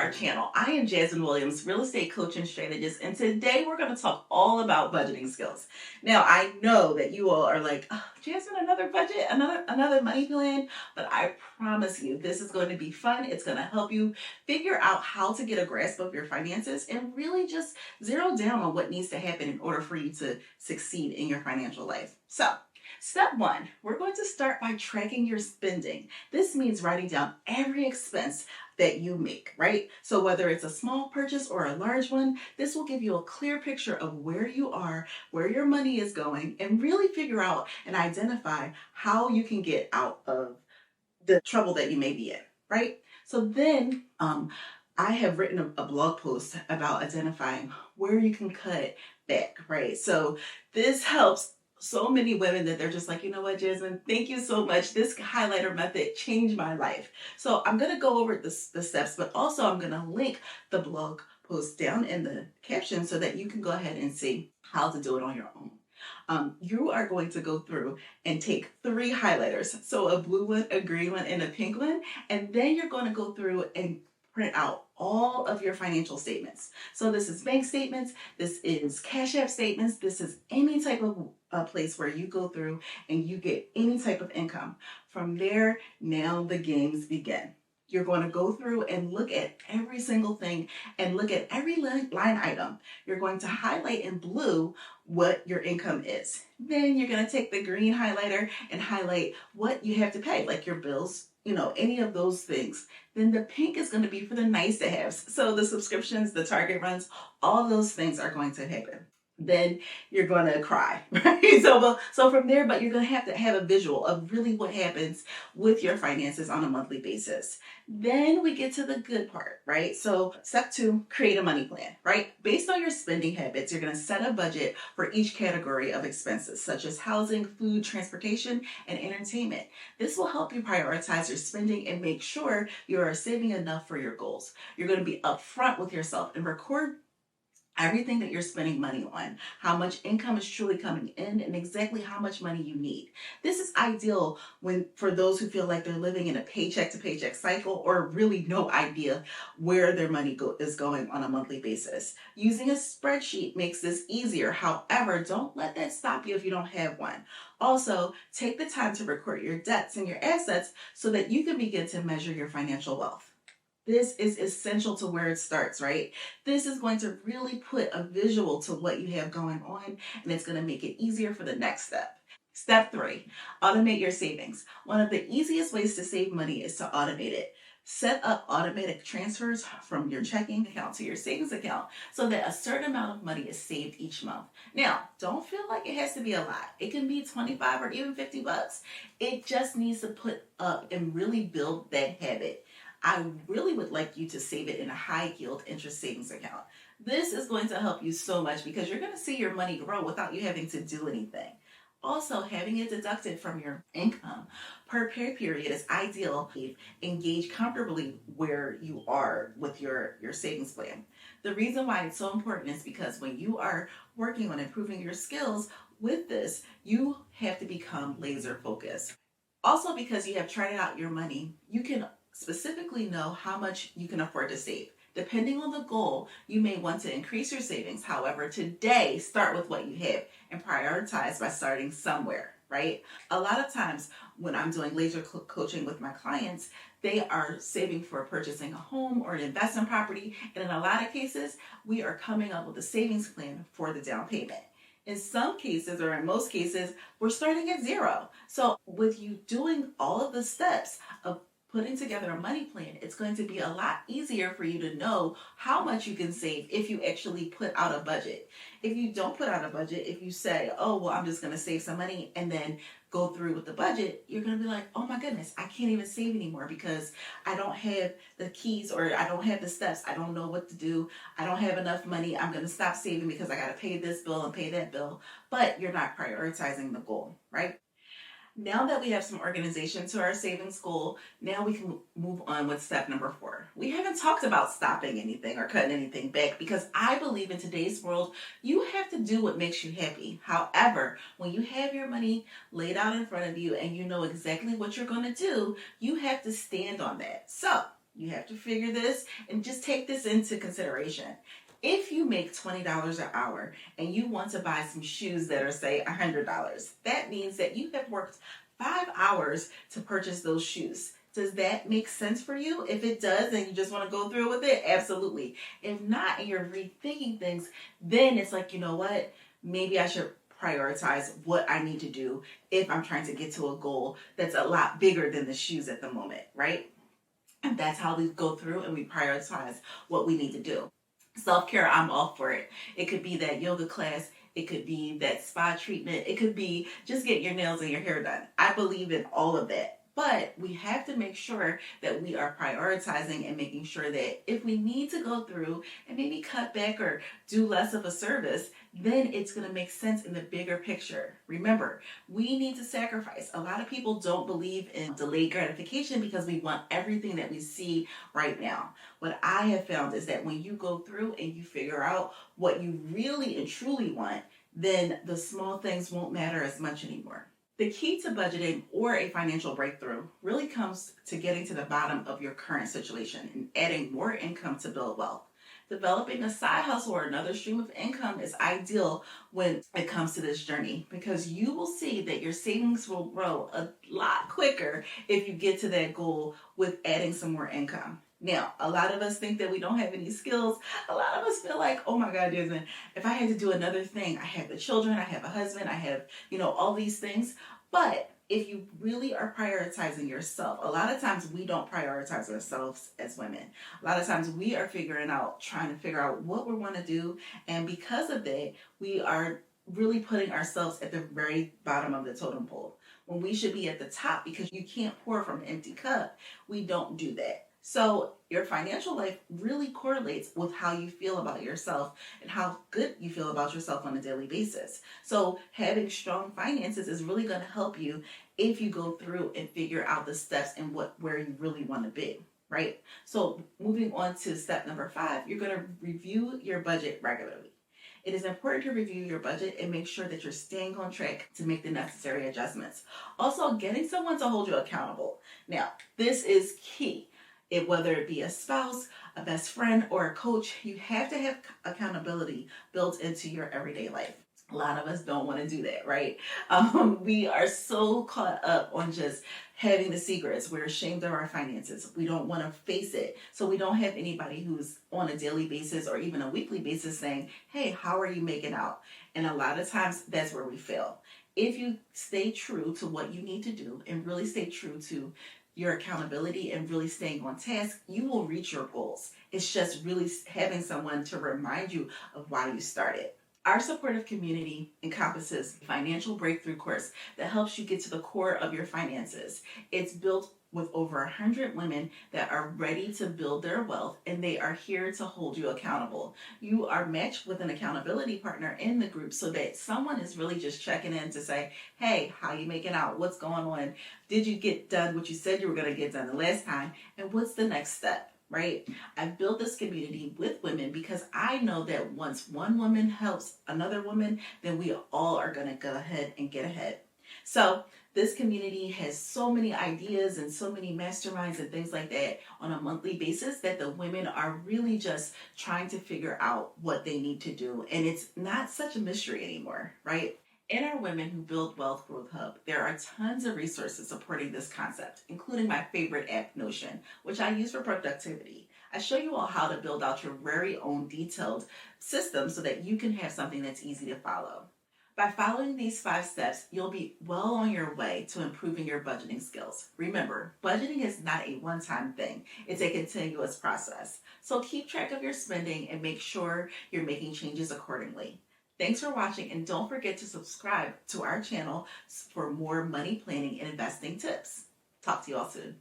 our channel. I am Jasmine Williams, real estate coach and strategist, and today we're going to talk all about budgeting skills. Now, I know that you all are like, oh, Jasmine, another budget, another money plan, but I promise you this is going to be fun. It's going to help you figure out how to get a grasp of your finances and really just zero down on what needs to happen in order for you to succeed in your financial life. So, step one, we're going to start by tracking your spending. This means writing down every expense that you make, right? So whether it's a small purchase or a large one, this will give you a clear picture of where you are, where your money is going, and really figure out and identify how you can get out of the trouble that you may be in, right? So then I have written a blog post about identifying where you can cut back, right? So this helps so many women that they're just like, you know what, Jasmine, thank you so much. This highlighter method changed my life. So I'm going to go over the steps, but also I'm going to link the blog post down in the caption so that you can go ahead and see how to do it on your own. You are going to go through and take 3 highlighters. So a blue one, a green one, and a pink one. And then you're going to go through and print out all of your financial statements. So this is bank statements, this is Cash App statements, this is any type of place where you go through and you get any type of income. From there, now the games begin. You're going to go through and look at every single thing and look at every line item. You're going to highlight in blue what your income is. Then you're going to take the green highlighter and highlight what you have to pay, like your bills, any of those things. Then the pink is going to be for the nice to haves. So the subscriptions, the Target runs, all those things are going to happen. Then you're going to cry, right? So from there, but you're going to have a visual of really what happens with your finances on a monthly basis. Then we get to the good part, right? So step 2, create a money plan, right? Based on your spending habits, you're going to set a budget for each category of expenses, such as housing, food, transportation, and entertainment. This will help you prioritize your spending and make sure you are saving enough for your goals. You're going to be upfront with yourself and record everything that you're spending money on, how much income is truly coming in, and exactly how much money you need. This is ideal for those who feel like they're living in a paycheck to paycheck cycle or really no idea where their money is going on a monthly basis. Using a spreadsheet makes this easier. However, don't let that stop you if you don't have one. Also, take the time to record your debts and your assets so that you can begin to measure your financial wealth. This is essential to where it starts, right? This is going to really put a visual to what you have going on, and it's going to make it easier for the next step. Step 3, automate your savings. One of the easiest ways to save money is to automate it. Set up automatic transfers from your checking account to your savings account so that a certain amount of money is saved each month. Now, don't feel like it has to be a lot. It can be 25 or even 50 bucks. It just needs to put up and really build that habit. I really would like you to save it in a high yield interest savings account. This is going to help you so much because you're going to see your money grow without you having to do anything. Also, having it deducted from your income per pay period is ideal. Engage comfortably where you are with your savings plan. The reason why it's so important is because when you are working on improving your skills with this, you have to become laser focused. Also, because you have charted out your money, you can specifically know how much you can afford to save. Depending on the goal, you may want to increase your savings. However, today, start with what you have and prioritize by starting somewhere, right? A lot of times when I'm doing laser coaching with my clients, they are saving for purchasing a home or an investment property. And in a lot of cases, we are coming up with a savings plan for the down payment. In some cases, or in most cases, we're starting at 0. So with you doing all of the steps of putting together a money plan, it's going to be a lot easier for you to know how much you can save if you actually put out a budget. If you don't put out a budget, if you say, oh, well, I'm just going to save some money and then go through with the budget, you're going to be like, oh my goodness, I can't even save anymore because I don't have the keys or I don't have the steps. I don't know what to do. I don't have enough money. I'm going to stop saving because I got to pay this bill and pay that bill. But you're not prioritizing the goal, right? Now that we have some organization to our savings goal, now we can move on with step number 4. We haven't talked about stopping anything or cutting anything back because I believe in today's world, you have to do what makes you happy. However, when you have your money laid out in front of you and you know exactly what you're going to do, you have to stand on that. So You have to figure this and just take this into consideration. If you make $20 an hour and you want to buy some shoes that are, say, $100, that means that you have worked 5 hours to purchase those shoes. Does that make sense for you? If it does and you just want to go through with it, absolutely. If not, and you're rethinking things, then it's like, you know what? Maybe I should prioritize what I need to do if I'm trying to get to a goal that's a lot bigger than the shoes at the moment, right? And that's how we go through and we prioritize what we need to do. Self-care, I'm all for it. It could be that yoga class. It could be that spa treatment. It could be just getting your nails and your hair done. I believe in all of that. But we have to make sure that we are prioritizing and making sure that if we need to go through and maybe cut back or do less of a service, then it's going to make sense in the bigger picture. Remember, we need to sacrifice. A lot of people don't believe in delayed gratification because we want everything that we see right now. What I have found is that when you go through and you figure out what you really and truly want, then the small things won't matter as much anymore. The key to budgeting or a financial breakthrough really comes to getting to the bottom of your current situation and adding more income to build wealth. Developing a side hustle or another stream of income is ideal when it comes to this journey because you will see that your savings will grow a lot quicker if you get to that goal with adding some more income. Now, a lot of us think that we don't have any skills. A lot of us feel like, oh my God, Jasmine, if I had to do another thing, I have the children, I have a husband, I have, all these things. But if you really are prioritizing yourself, a lot of times we don't prioritize ourselves as women. A lot of times we are trying to figure out what we want to do. And because of that, we are really putting ourselves at the very bottom of the totem pole. When we should be at the top because you can't pour from an empty cup, we don't do that. So your financial life really correlates with how you feel about yourself and how good you feel about yourself on a daily basis. So having strong finances is really going to help you if you go through and figure out the steps and where you really want to be, right? So moving on to step number 5, you're going to review your budget regularly. It is important to review your budget and make sure that you're staying on track to make the necessary adjustments. Also, getting someone to hold you accountable. Now, this is key. Whether it be a spouse, a best friend, or a coach, you have to have accountability built into your everyday life. A lot of us don't want to do that, right? We are so caught up on just having the secrets. We're ashamed of our finances. We don't want to face it. So we don't have anybody who's on a daily basis or even a weekly basis saying, hey, how are you making out? And a lot of times that's where we fail. If you stay true to what you need to do and really stay true to your accountability and really staying on task, you will reach your goals. It's just really having someone to remind you of why you started. Our supportive community encompasses a financial breakthrough course that helps you get to the core of your finances. It's built with over 100 women that are ready to build their wealth, and they are here to hold you accountable. You are matched with an accountability partner in the group so that someone is really just checking in to say, hey, how you making out? What's going on? Did you get done what you said you were going to get done the last time? And what's the next step? Right? I've built this community with women because I know that once one woman helps another woman, then we all are going to go ahead and get ahead. So this community has so many ideas and so many masterminds and things like that on a monthly basis that the women are really just trying to figure out what they need to do. And it's not such a mystery anymore, right? In our Women Who Build Wealth Growth Hub, there are tons of resources supporting this concept, including my favorite app, Notion, which I use for productivity. I show you all how to build out your very own detailed system so that you can have something that's easy to follow. By following these 5 steps, you'll be well on your way to improving your budgeting skills. Remember, budgeting is not a one-time thing. It's a continuous process. So keep track of your spending and make sure you're making changes accordingly. Thanks for watching, and don't forget to subscribe to our channel for more money planning and investing tips. Talk to you all soon.